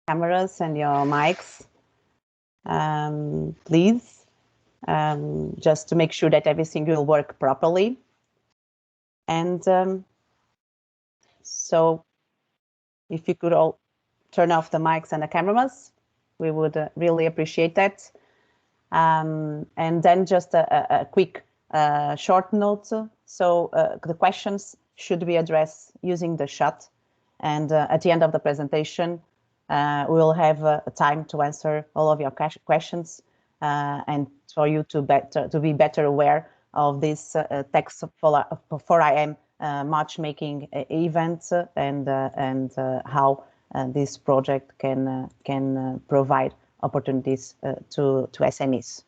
cameras and your mics, please, just to make sure that everything will work properly. And so if you could all turn off the mics and the cameras, we would really appreciate that. And then just a quick short note. So the questions should be addressed using the chat. And at the end of the presentation, we'll have time to answer all of your questions and for you to be better aware of this TEX4IM matchmaking event and how this project can provide opportunities to SMEs.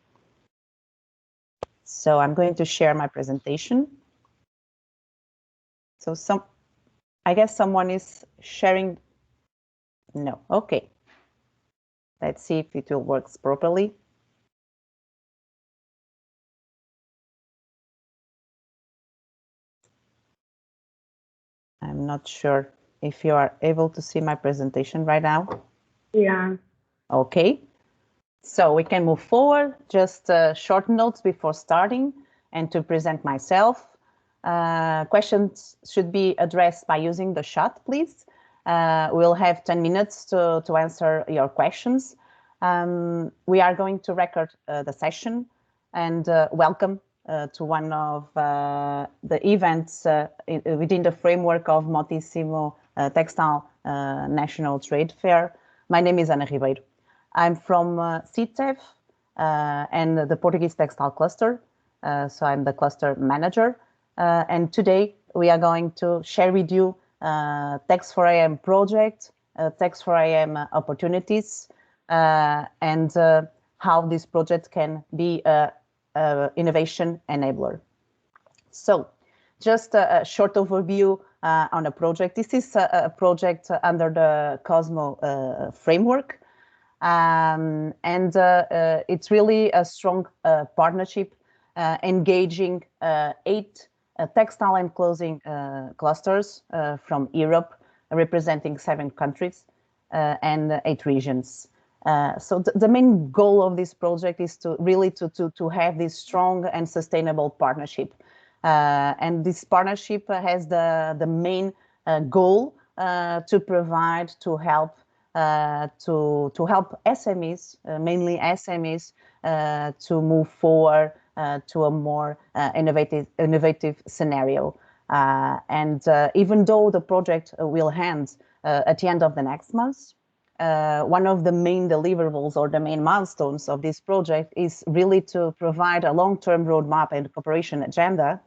So I'm going to share my presentation. So I guess someone is sharing. No, okay. Let's see if it will work properly. I'm not sure if you are able to see my presentation right now. Yeah. Okay. So we can move forward. Just short notes before starting and to present myself. Questions should be addressed by using the chat, please. We'll have 10 minutes to answer your questions. We are going to record the session and welcome to one of the events within the framework of Motissimo Textile National Trade Fair. My name is Ana Ribeiro. I'm from CITEF and the Portuguese Textile Cluster, so I'm the cluster manager. And today we are going to share with you TEX4IM project, TEX4IM opportunities, and how this project can be an innovation enabler. So just a short overview on the project. This is a project under the COSMO framework. And it's really a strong partnership engaging 8 textile and clothing clusters from Europe, representing 7 countries and 8 regions. So the main goal of this project is to really to have this strong and sustainable partnership. And this partnership has the main goal to provide, to help SMEs, mainly SMEs, to move forward to a more innovative scenario. And even though the project will end at the end of the next month, one of the main deliverables or the main milestones of this project is really to provide a long-term roadmap and cooperation agenda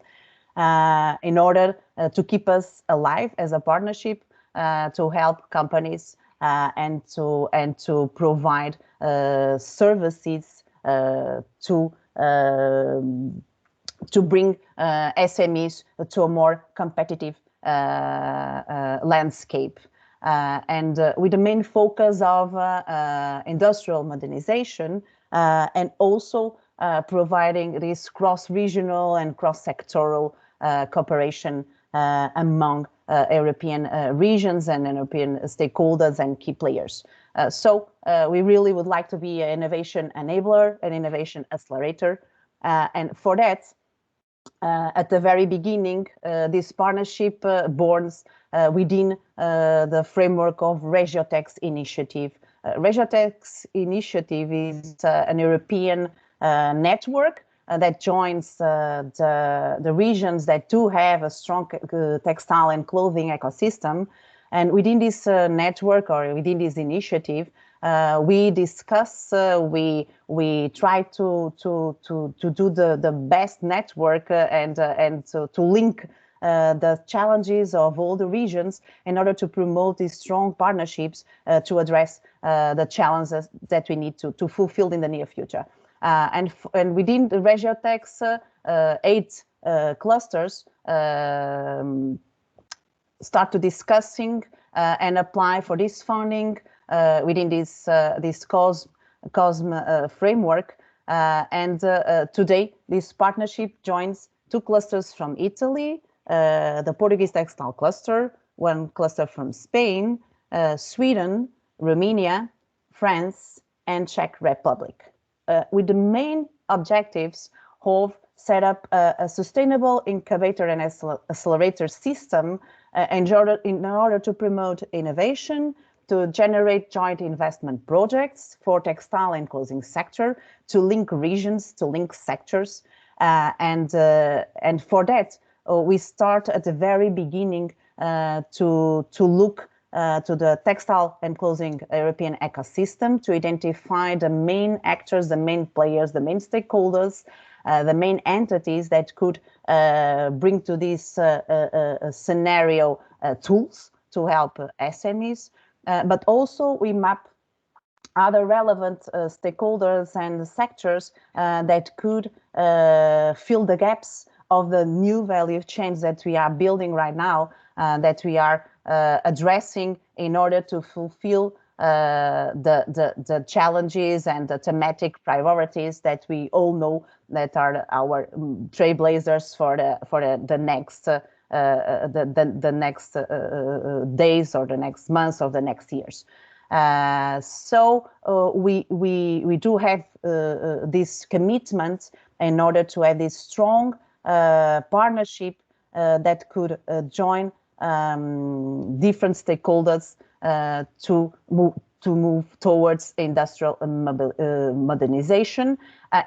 in order to keep us alive as a partnership, to help companies and to provide services to bring SMEs to a more competitive landscape. And with the main focus of industrial modernization and also providing this cross-regional and cross-sectoral cooperation among European regions and European stakeholders and key players. So we really would like to be an innovation enabler, an innovation accelerator. And for that, at the very beginning, this partnership borns within the framework of Regiotex initiative. Regiotex initiative is an European network that joins the regions that do have a strong textile and clothing ecosystem. And within this network or within this initiative, we discuss, we try to do the best network and to link the challenges of all the regions in order to promote these strong partnerships to address the challenges that we need to fulfill in the near future. And within the Regiotex, 8 clusters start to discussing and apply for this funding within this COSM framework. And today, this partnership joins 2 clusters from Italy, the Portuguese Textile Cluster, 1 cluster from Spain, Sweden, Romania, France, and Czech Republic, with the main objectives of set up a sustainable incubator and accelerator system in order to promote innovation, to generate joint investment projects for textile and clothing sector, to link regions, to link sectors. And for that, we start at the very beginning to look to the textile and clothing European ecosystem, to identify the main actors, the main players, the main stakeholders, the main entities that could bring to this scenario tools to help SMEs. But also we map other relevant stakeholders and sectors that could fill the gaps of the new value chains that we are building right now, that we are addressing in order to fulfill the challenges and the thematic priorities that we all know that are our trailblazers for the next days or the next months or the next years. So we do have this commitment in order to have this strong partnership that could join different stakeholders to move towards industrial modernization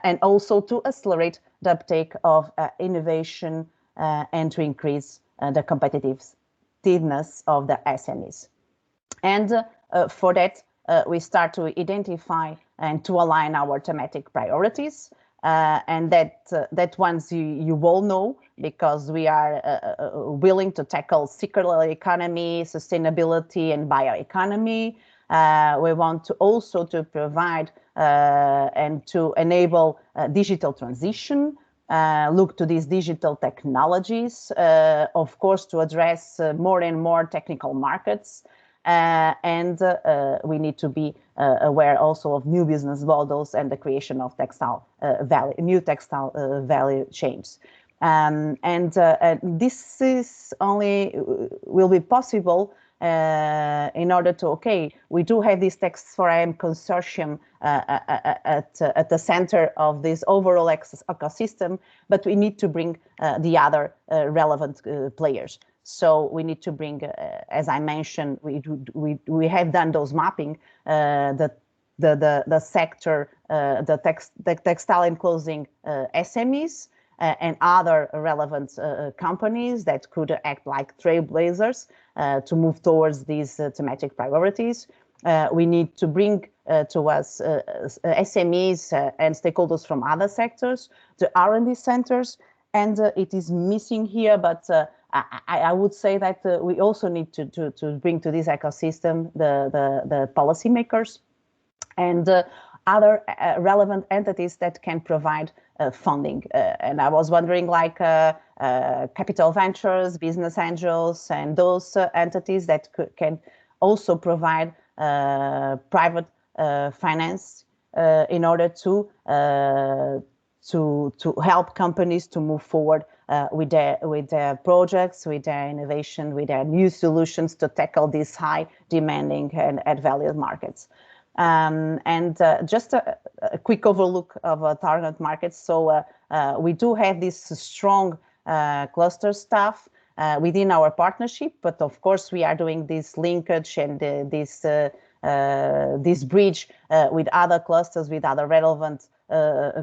and also to accelerate the uptake of innovation and to increase the competitiveness of the SMEs. And for that, we start to identify and to align our thematic priorities. And that ones you all know, because we are willing to tackle circular economy, sustainability, and bioeconomy. We want to also to provide and to enable digital transition, look to these digital technologies, of course, to address more and more technical markets. And we need to be aware also of new business models and the creation of new textile value chains. And this is only will be possible in order to, we do have this TEX4IM consortium at the center of this overall ecosystem, but we need to bring the other relevant players. So we need to bring, as I mentioned, we have done those mapping, the sector, the textile and clothing SMEs, and other relevant companies that could act like trailblazers to move towards these thematic priorities. We need to bring to us SMEs and stakeholders from other sectors, the R&D centers, and it is missing here, but I would say that we also need to bring to this ecosystem the policymakers and other relevant entities that can provide funding. And I was wondering, like capital ventures, business angels, and those entities that can also provide private finance in order to help companies to move forward with their projects, with their innovation, with their new solutions to tackle these high demanding and add value markets. And just a quick overlook of target markets. So we do have this strong cluster staff within our partnership, but of course we are doing this linkage and this bridge with other clusters, with other relevant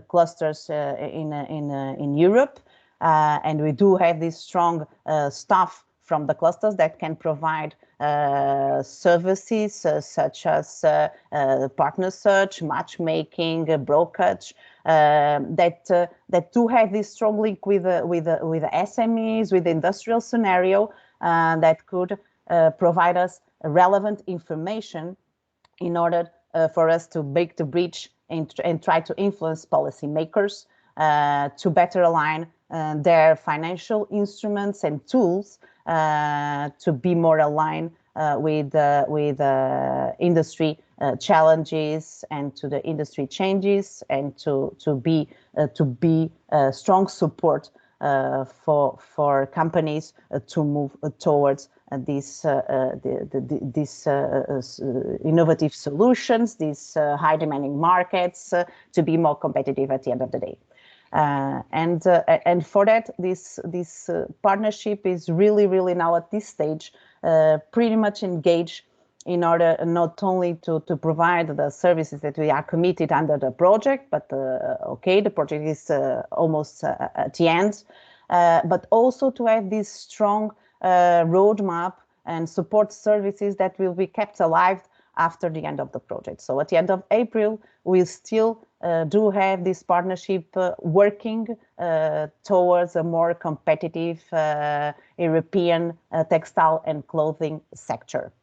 clusters in Europe. And we do have this strong staff from the clusters that can provide services such as partner search, matchmaking, brokerage, that do have this strong link with the SMEs, with the industrial scenario, that could provide us relevant information in order for us to make the bridge and try to influence policymakers to better align their financial instruments and tools to be more aligned with industry challenges and to the industry changes, and to be strong support for companies to move towards these innovative solutions, these high demanding markets to be more competitive at the end of the day. And for that, this partnership is really now at this stage pretty much engaged in order not only to provide the services that we are committed under the project, but okay, the project is almost at the end, but also to have this strong roadmap and support services that will be kept alive after the end of the project. So at the end of April, we still do have this partnership working towards a more competitive European textile and clothing sector.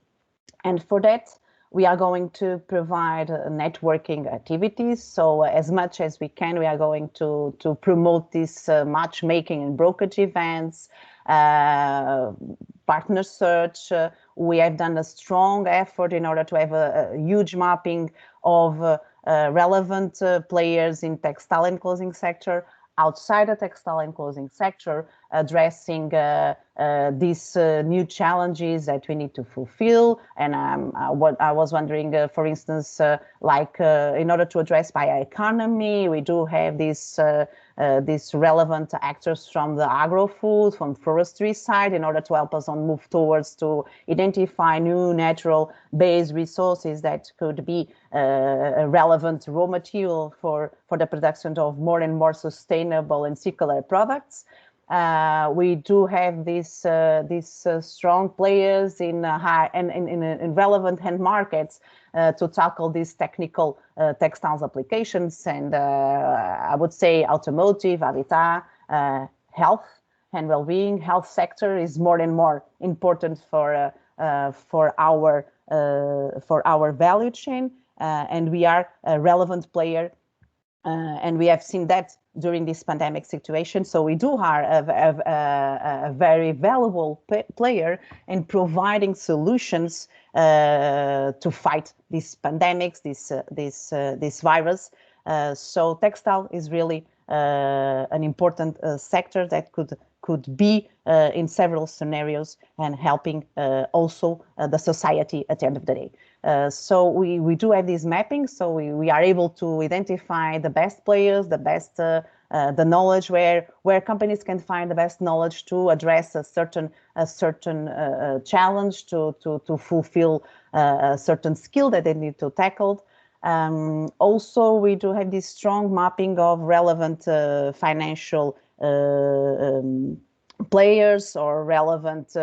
And for that, we are going to provide networking activities. So as much as we can, we are going to promote these matchmaking and brokerage events, partner search. We have done a strong effort in order to have a huge mapping of relevant players in textile and clothing sector, outside the textile and clothing sector, addressing these new challenges that we need to fulfill. And what I was wondering, for instance, in order to address bioeconomy, we do have these relevant actors from the agro-food, from forestry side, in order to help us on move towards to identify new natural-based resources that could be a relevant raw material for the production of more and more sustainable and circular products. We do have these strong players in relevant end markets to tackle these technical textiles applications, and I would say automotive, habitat, health and well-being. Health sector is more and more important for our value chain, and we are a relevant player. And we have seen that during this pandemic situation. So we do are a very valuable player in providing solutions to fight these pandemics, this virus. So textile is really an important sector that could be in several scenarios and helping also the society at the end of the day. So we do have this mapping, so we are able to identify the best players, the best the knowledge, where companies can find the best knowledge to address a certain challenge, to fulfill a certain skill that they need to tackle. Also, we do have this strong mapping of relevant financial players or relevant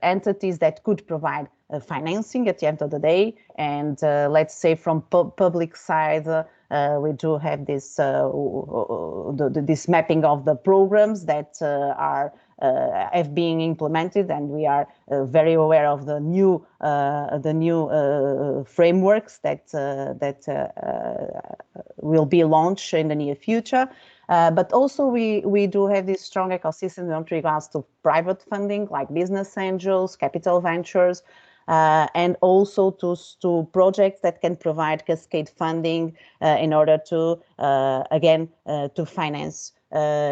entities that could provide financing at the end of the day. And let's say from public side, we do have this this mapping of the programs that have been implemented, and we are very aware of the new frameworks that will be launched in the near future. But also we do have this strong ecosystem in regards to private funding, like business angels, capital ventures, and also to projects that can provide cascade funding in order to again to finance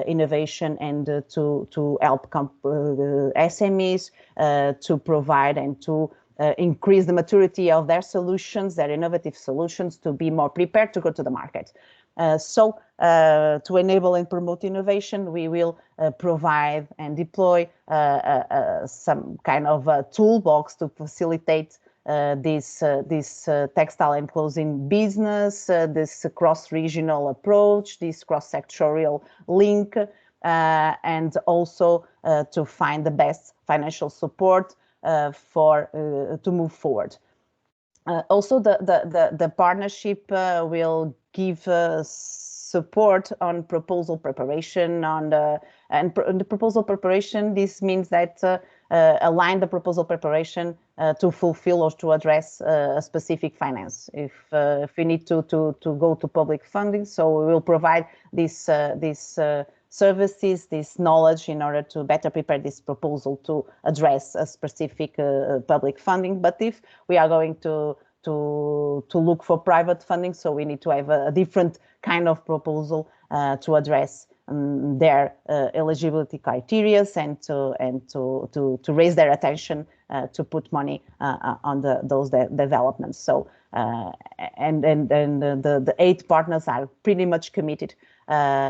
innovation and to help SMEs to provide and to increase the maturity of their solutions, their innovative solutions, to be more prepared to go to the market. So to enable and promote innovation, we will provide and deploy some kind of toolbox to facilitate this textile and clothing business, this cross-regional approach, this cross-sectorial link, and also to find the best financial support to move forward. Also, the partnership will give support on proposal preparation. And the proposal preparation, this means that align the proposal preparation to fulfill or to address a specific finance. If we need to go to public funding, so we will provide this services, this knowledge in order to better prepare this proposal to address a specific public funding. But if we are going to look for private funding, so we need to have a different kind of proposal to address their eligibility criteria and to raise their attention to put money on those developments. So and the 8 partners are pretty much committed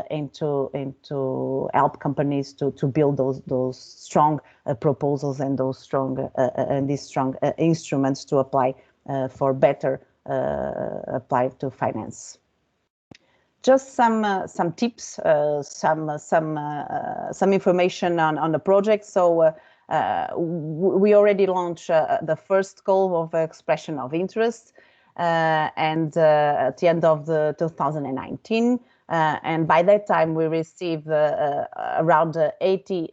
into help companies to build those strong proposals and those strong these strong instruments to apply for better apply to finance. Just some tips, some information on the project. So we already launched the first call of expression of interest and at the end of 2019. And by that time, we received around 20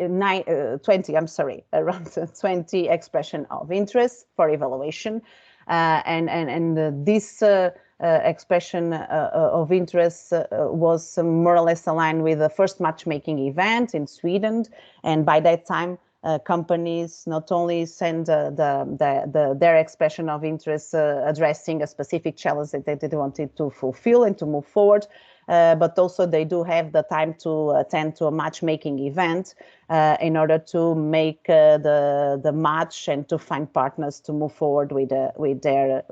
expression of interest for evaluation. And this expression of interest was more or less aligned with the first matchmaking event in Sweden. And by that time, companies not only send their expression of interest addressing a specific challenge that they wanted to fulfill and to move forward, but also they do have the time to attend to a matchmaking event in order to make the match and to find partners to move forward with their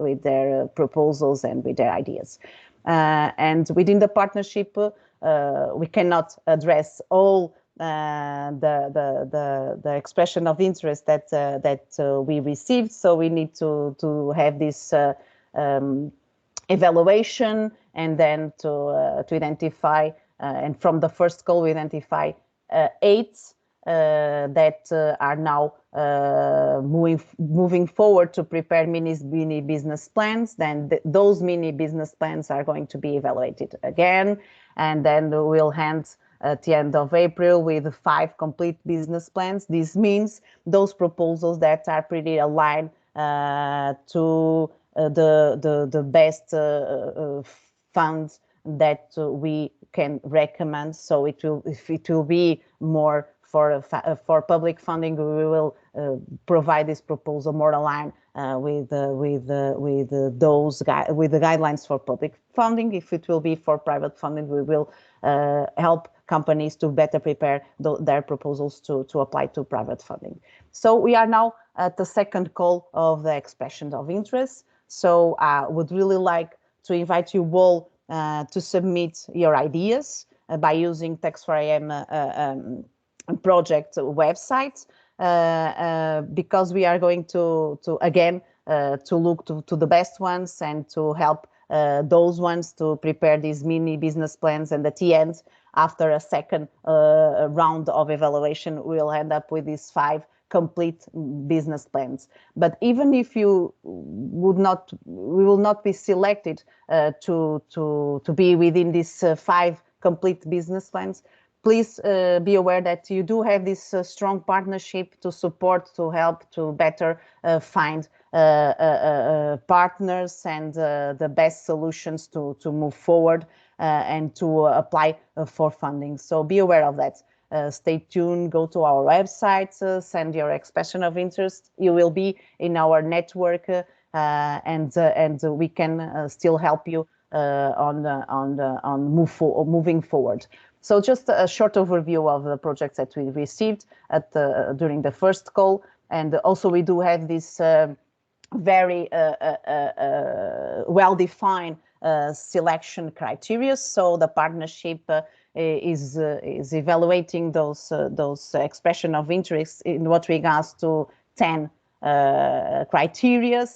proposals and with their ideas. And within the partnership, we cannot address all the expression of interest that we received. So we need to have this evaluation and then to identify and from the first call we identify 8 that are now moving forward to prepare mini business plans. Then those mini business plans are going to be evaluated again, and then we'll hand at the end of April with 5 complete business plans. This means those proposals that are pretty aligned to the best funds that we can recommend. So if it will be more for public funding, we will provide this proposal more aligned with the guidelines for public funding. If it will be for private funding, we will help companies to better prepare their proposals to apply to private funding. So we are now at the second call of the expression of interest. So I would really like to invite you all to submit your ideas by using TEX4IM project website, because we are going to again to look to the best ones and to help those ones to prepare these mini business plans. And at the end, after a second round of evaluation, we'll end up with these 5 complete business plans. But even if you we will not be selected to be within these 5 complete business plans. Please be aware that you do have this strong partnership to support, to help, to better find partners and the best solutions to move forward and to apply for funding. So be aware of that. Stay tuned, go to our website, send your expression of interest. You will be in our network and we can still help you moving forward. So just a short overview of the projects that we received during the first call. And also we do have this very well-defined selection criteria. So the partnership is evaluating those expression of interest in what regards to 10 criteria,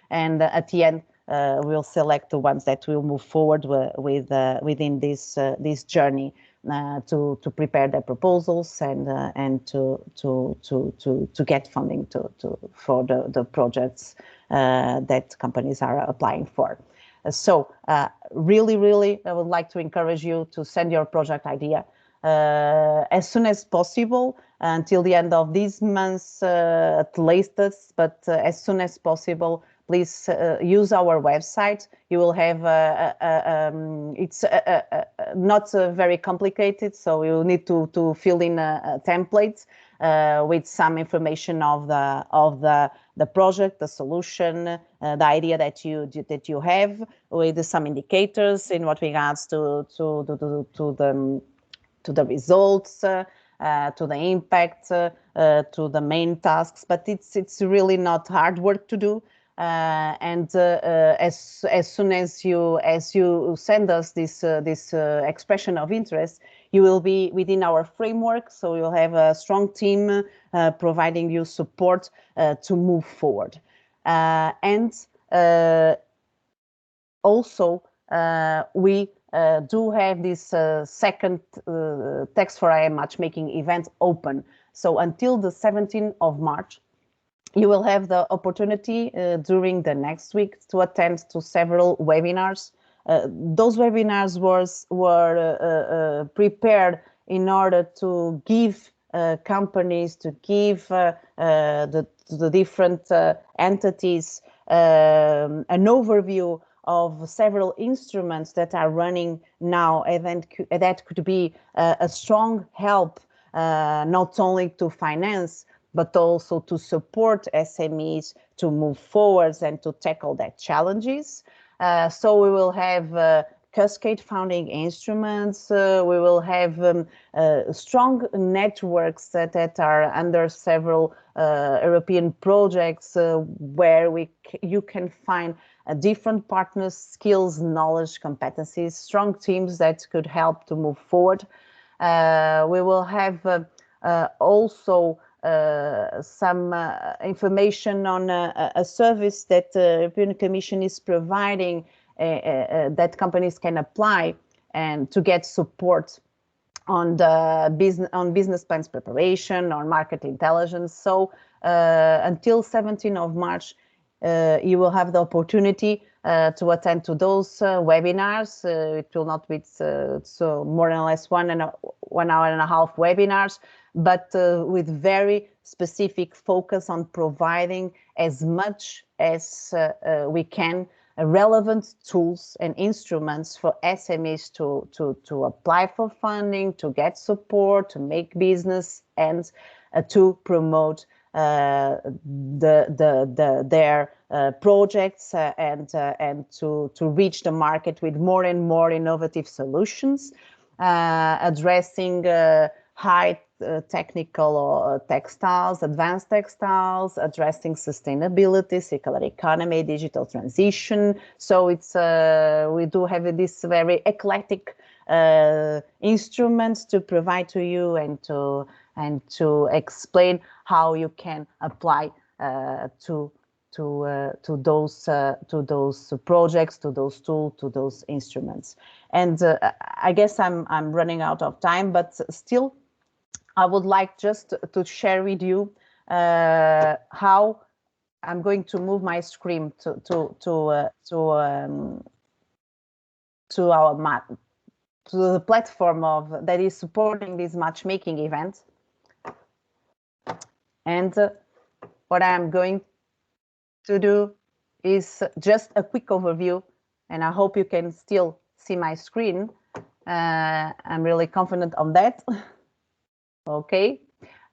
and at the end we'll select the ones that will move forward within this journey to prepare their proposals and to get funding for the projects that companies are applying for. So really, I would like to encourage you to send your project idea as soon as possible, until the end of this month at latest, but as soon as possible. Please use our website. You will have it's not very complicated, so you need to fill in a template with some information of the project, the solution, the idea that you have, with some indicators in what regards to to the results, to the impact, to the main tasks, but it's really not hard work to do. And as soon as you send us this expression of interest, you will be within our framework. So you'll have a strong team providing you support to move forward. And also, we do have this second TEX4IM matchmaking event open. So until the 17th of March, you will have the opportunity during the next week to attend to several webinars. Those webinars were prepared in order to give companies, to give the different entities an overview of several instruments that are running now, and that could be a strong help not only to finance, but also to support SMEs to move forwards and to tackle their challenges. So we will have cascade funding instruments. We will have strong networks that are under several European projects where you can find different partners, skills, knowledge, competencies, strong teams that could help to move forward. We will have also some information on a service that the European Commission is providing that companies can apply and to get support on the business plans preparation, on market intelligence. So until 17th of March, you will have the opportunity to attend to those webinars. It will not be so more or less 1 hour and a half webinars, but with very specific focus on providing as much as we can relevant tools and instruments for SMEs to apply for funding, to get support, to make business, and to promote their projects and to reach the market with more and more innovative solutions, addressing high technical textiles, advanced textiles, addressing sustainability, circular economy, digital transition. So it's we do have this very eclectic instruments to provide to you and to explain how you can apply to those projects, to those tools, to those instruments. And I guess I'm running out of time, but still, I would like just to share with you how I'm going to move my screen to the platform that is supporting this matchmaking event. And what I'm going to do is just a quick overview, and I hope you can still see my screen. I'm really confident on that. Okay,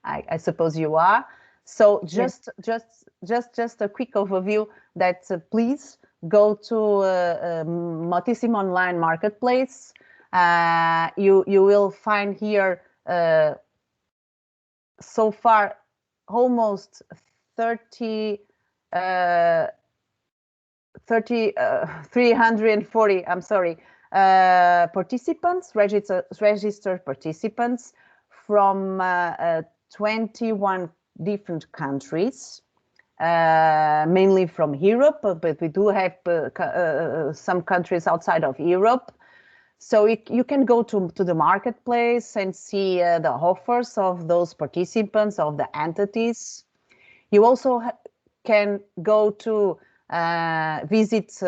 I suppose you are. So just a quick overview that please go to Moltissimo Online Marketplace. You will find here so far almost 340, I'm sorry, participants, registered participants from 21 different countries, mainly from Europe, but we do have some countries outside of Europe. So you can go to the marketplace and see the offers of those participants, of the entities. You also can go to visit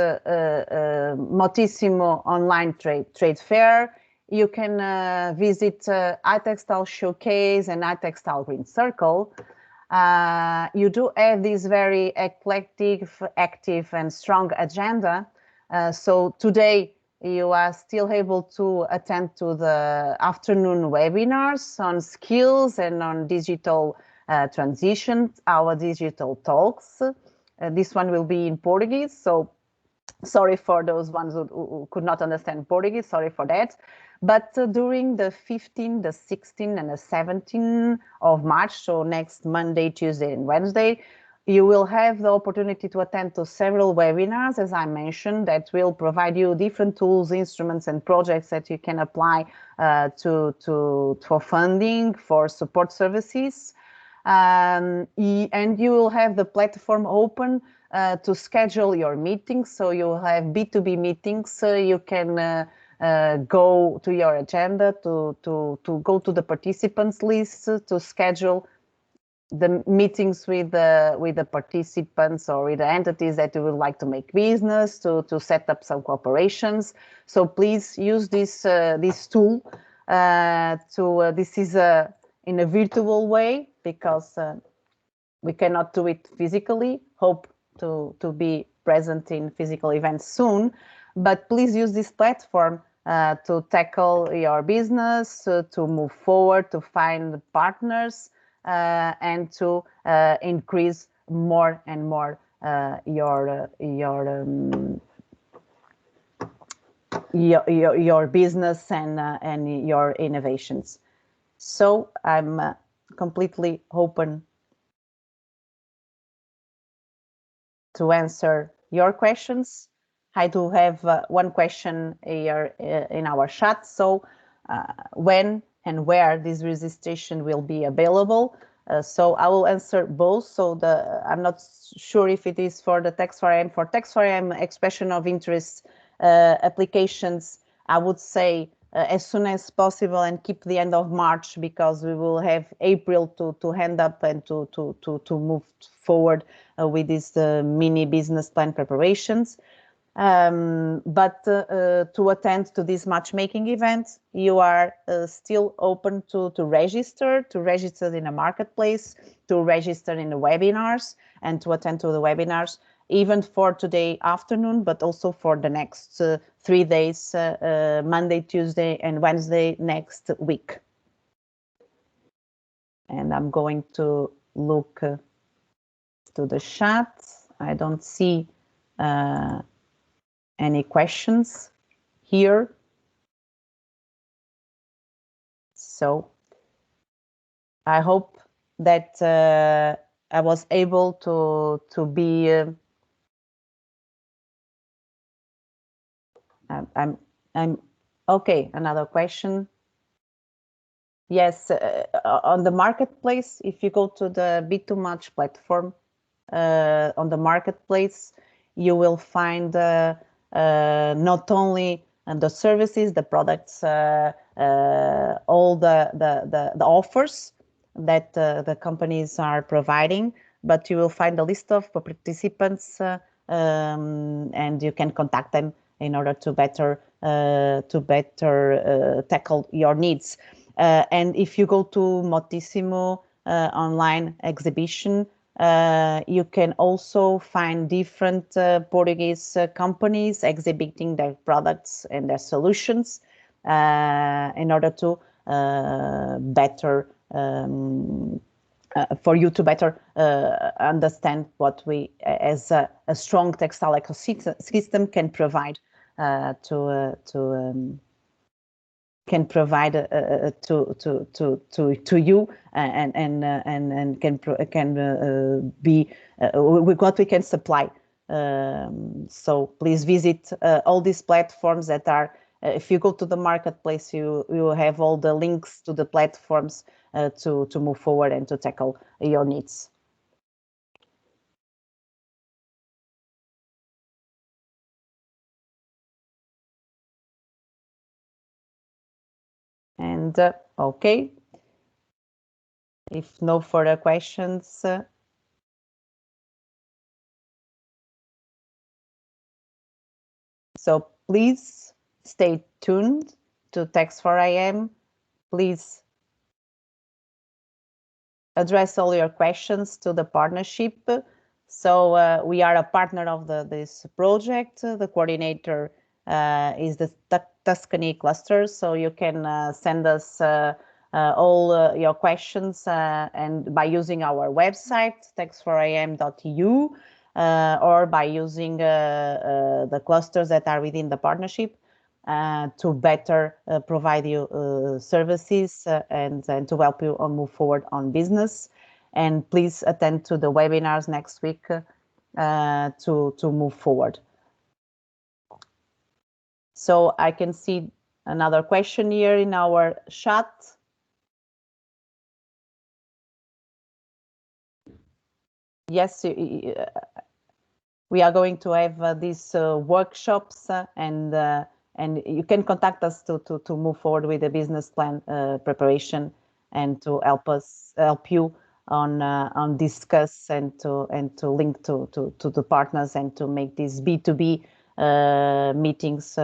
Moltissimo Online Trade Fair. You can visit iTextile Showcase and iTextile Green Circle. You do have this very eclectic, active, and strong agenda. So today, you are still able to attend to the afternoon webinars on skills and on digital transition, our digital talks. This one will be in Portuguese, so Sorry for those ones who could not understand Portuguese, sorry for that. But during the 15th, the 16th, and the 17th of March, so next Monday, Tuesday, and Wednesday, you will have the opportunity to attend to several webinars, as I mentioned, that will provide you different tools, instruments, and projects that you can apply for funding, for support services. And you will have the platform open to schedule your meetings. So you'll have B2B meetings. So you can go to your agenda to go to the participants list to schedule the meetings with the participants or with the entities that you would like to make business, to set up some cooperations. So please use this tool. This is in a virtual way because we cannot do it physically. Hope to be present in physical events soon, but please use this platform to tackle your business, to move forward, to find partners, and to increase more and more your business and your innovations. So I'm completely open to answer your questions. I do have one question here in our chat. So when and where this registration will be available? So I will answer both. So I'm not sure if it is for the TEX4IM. For TEX4IM expression of interest applications, I would say as soon as possible and keep the end of March, because we will have April to hand up and to move forward with these mini business plan preparations. But to attend to this matchmaking event, you are still open to register in a marketplace, to register in the webinars, and to attend to the webinars, even for today afternoon, but also for the next 3 days, Monday, Tuesday, and Wednesday next week. And I'm going to look to the chat. I don't see any questions here. So I hope that I was able to be. I'm okay. Another question. Yes, on the marketplace, if you go to the B2Match platform on the marketplace, you will find not only the services, the products, all the offers that the companies are providing, but you will find a list of participants and you can contact them in order to better tackle your needs. And if you go to Motissimo online exhibition, you can also find different Portuguese companies exhibiting their products and their solutions in order to better for you to better understand what we, as a strong textile ecosystem, can provide to you and can be with what we can supply. So please visit all these platforms that are. If you go to the marketplace, you have all the links to the platforms to move forward and to tackle your needs. And okay, if no further questions. So please stay tuned to TEX4IM. Please address all your questions to the partnership. So we are a partner of this project. The coordinator is the Tuscany cluster. So you can send us all your questions and by using our website, tex4im.eu. or by using the clusters that are within the partnership to better provide you services and to help you move forward on business. And please attend to the webinars next week to move forward. So I can see another question here in our chat. Yes, we are going to have these workshops and you can contact us to move forward with the business plan preparation and to help you on discuss and to link to the partners and to make these B2B meetings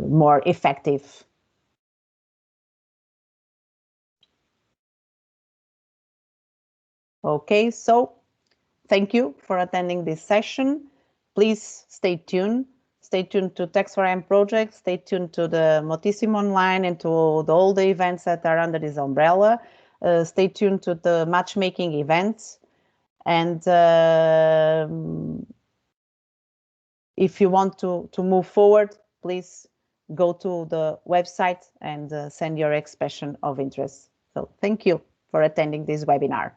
more effective. Okay, so thank you for attending this session. Please stay tuned. Stay tuned to TEX4IM project. Stay tuned to the Motissimo Online and to all the events that are under this umbrella. Stay tuned to the matchmaking events. And if you want to move forward, please go to the website and send your expression of interest. So thank you for attending this webinar.